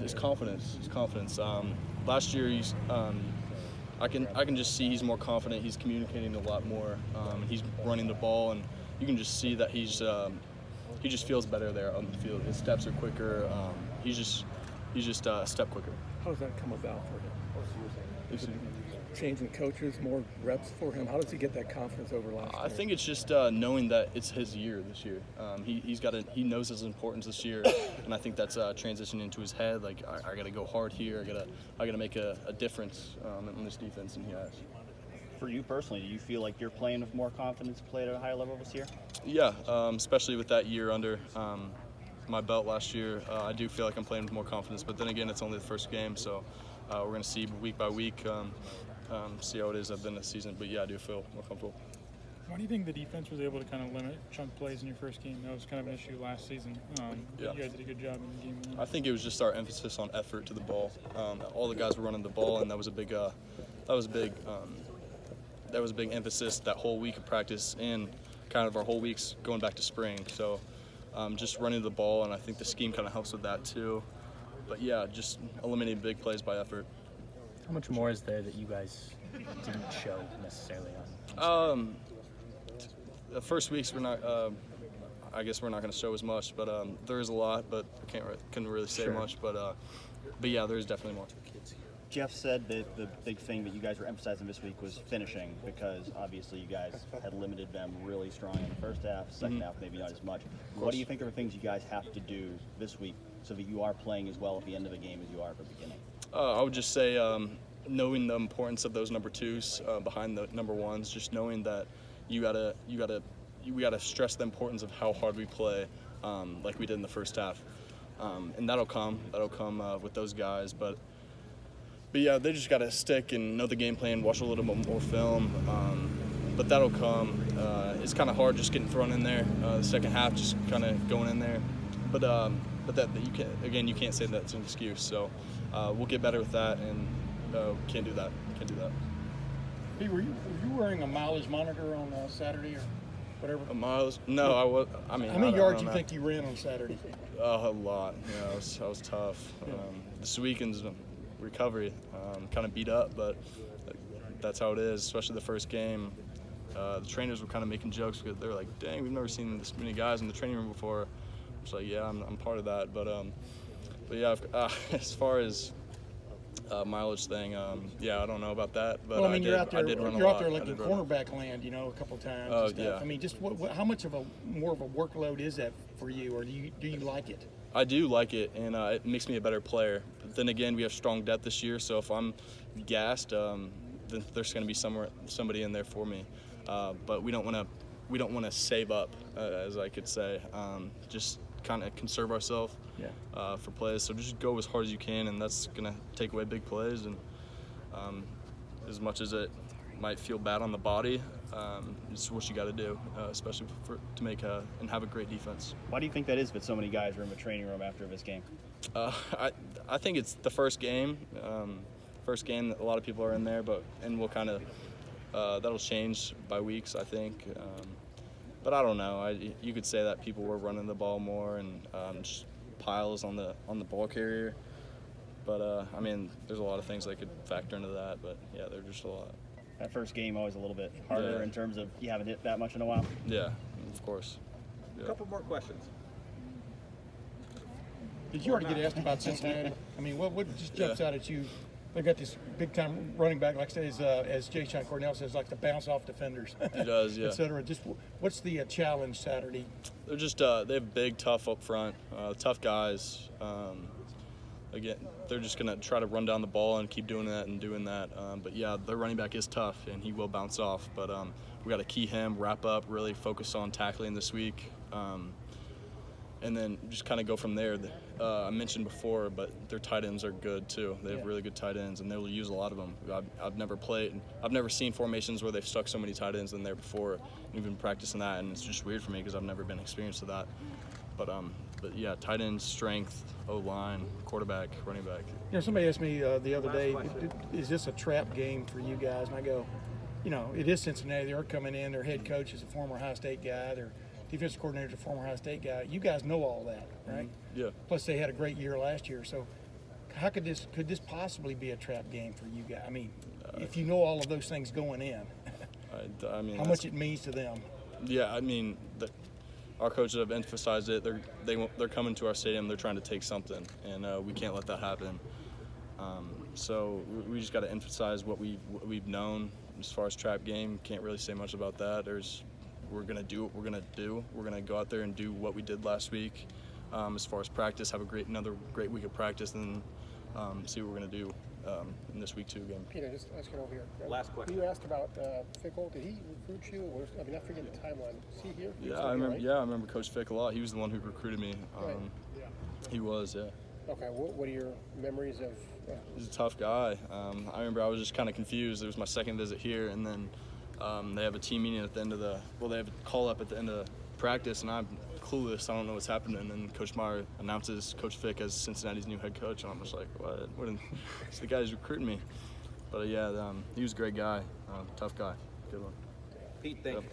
his confidence. His confidence. Last year, I can just see he's more confident. He's communicating a lot more. He's running the ball, and you can just see that he just feels better there on the field. His steps are quicker. He's just a step quicker. How does that come about for him? Changing coaches, more reps for him. How does he get that confidence over last year? I think it's just knowing that it's his year this year. He knows his importance this year, and I think that's transitioning into his head. Like I got to go hard here. I got to make a difference in this defense, and he has. For you personally, do you feel like you're playing with more confidence, played at a higher level this year? Yeah, especially with that year under my belt last year. I do feel like I'm playing with more confidence, but then again, it's only the first game, so we're going to see week by week, see how it is at the end of the season. But yeah, I do feel more comfortable. Why do you think the defense was able to kind of limit chunk plays in your first game? That was kind of an issue last season. Yeah. You guys did a good job in game one. I think it was just our emphasis on effort to the ball. All the guys were running the ball, and that was a big emphasis that whole week of practice and kind of our whole weeks going back to spring. So just running the ball, and I think the scheme kind of helps with that too. But yeah, just eliminating big plays by effort. How much more is there that you guys didn't show necessarily on? The first weeks we're not. I guess we're not going to show as much, but there is a lot. But I couldn't really say much. But yeah, there is definitely more. Jeff said that the big thing that you guys were emphasizing this week was finishing, because obviously you guys had limited them really strong in the first half, second half maybe not as much. What do you think are the things you guys have to do this week so that you are playing as well at the end of a game as you are at the beginning? I would just say knowing the importance of those number twos behind the number ones, just knowing that we gotta stress the importance of how hard we play, like we did in the first half, and that'll come with those guys, but yeah, they just gotta stick and know the game plan, watch a little bit more film, but that'll come. It's kind of hard just getting thrown in there. The second half, just kind of going in there, but that you can't say that's an excuse. So we'll get better with that, and can't do that. Hey, were you wearing a mileage monitor on Saturday or whatever? A mileage? No, I was. I mean, how many yards do you think you ran on Saturday? A lot. Yeah, it was tough. This weekend's recovery, kind of beat up, but that's how it is, especially the first game. The trainers were kind of making jokes because they were like, dang, we've never seen this many guys in the training room before. I was like, yeah, I'm part of that, but yeah, as far as mileage thing, yeah, I don't know about that, but well, I mean, you're out there like in cornerback land, a couple times. Oh, yeah. I mean, just how much of more of a workload is that for you, or do you like it? I do like it, and it makes me a better player. But then again, we have strong depth this year, so if I'm gassed, then there's going to be somebody in there for me. But we don't want to save up, as I could say. Just kind of conserve ourselves for plays. So just go as hard as you can, and that's going to take away big plays. And as much as it might feel bad on the body, it's what you got to do, especially to make and have a great defense. Why do you think that is that so many guys are in the training room after this game? I think it's the first game. First game that a lot of people are in there, and we'll kind of that'll change by weeks, I think. But I don't know. You could say that people were running the ball more and just piles on the ball carrier. But I mean, there's a lot of things that could factor into that. But yeah, there's just a lot. That first game always a little bit harder in terms of you haven't hit that much in a while. Yeah, of course. Yeah. A couple more questions. Did you already get asked about Cincinnati? I mean, what just jumps out at you? They've got this big-time running back, like as Jay Sean Cornell says, like to bounce off defenders. He does, yeah. Et cetera. Just what's the challenge Saturday? They're just they have big, tough up front, tough guys. Again, they're just going to try to run down the ball and keep doing that. But, yeah, their running back is tough, and he will bounce off. But we got to key him, wrap up, really focus on tackling this week, and then just kind of go from there. I mentioned before, but their tight ends are good too. They have really good tight ends, and they'll use a lot of them. I've never seen formations where they've stuck so many tight ends in there before. We've been practicing that, and it's just weird for me because I've never been experienced to that. But yeah, tight end, strength, O-line, quarterback, running back. Somebody asked me the other day, is this a trap game for you guys? And I go, it is Cincinnati. They're coming in. Their head coach is a former Ohio State guy. Their defensive coordinator is a former Ohio State guy. You guys know all that, right? Yeah. Plus, they had a great year last year. So how could this possibly be a trap game for you guys? I mean, if you know all of those things going in, I mean, how much it means to them. Yeah, I mean, our coaches have emphasized it. They're coming to our stadium. They're trying to take something, and we can't let that happen. So we just got to emphasize what we've known as far as trap game. Can't really say much about that. We're gonna do what we're gonna do. We're gonna go out there and do what we did last week. As far as practice, have another great week of practice, and see what we're gonna do in this week 2 game. Peter, just let's get over here. Last question. You asked about Fickle. Did he recruit you? I mean, I forget the timeline. Is he here? Yeah, I remember. Right? Yeah, I remember Coach Fick a lot. He was the one who recruited me. Right. He was, yeah. Okay. What are your memories of? He's a tough guy. I remember I was just kind of confused. It was my second visit here, and then they have a team meeting at the end of they have a call up at the end of practice, and I'm clueless. I don't know what's happening. And Coach Meyer announces Coach Fick as Cincinnati's new head coach, and I'm just like, what? It's the guy who's recruiting me. But yeah, he was a great guy, tough guy. Good one. Pete, thank you.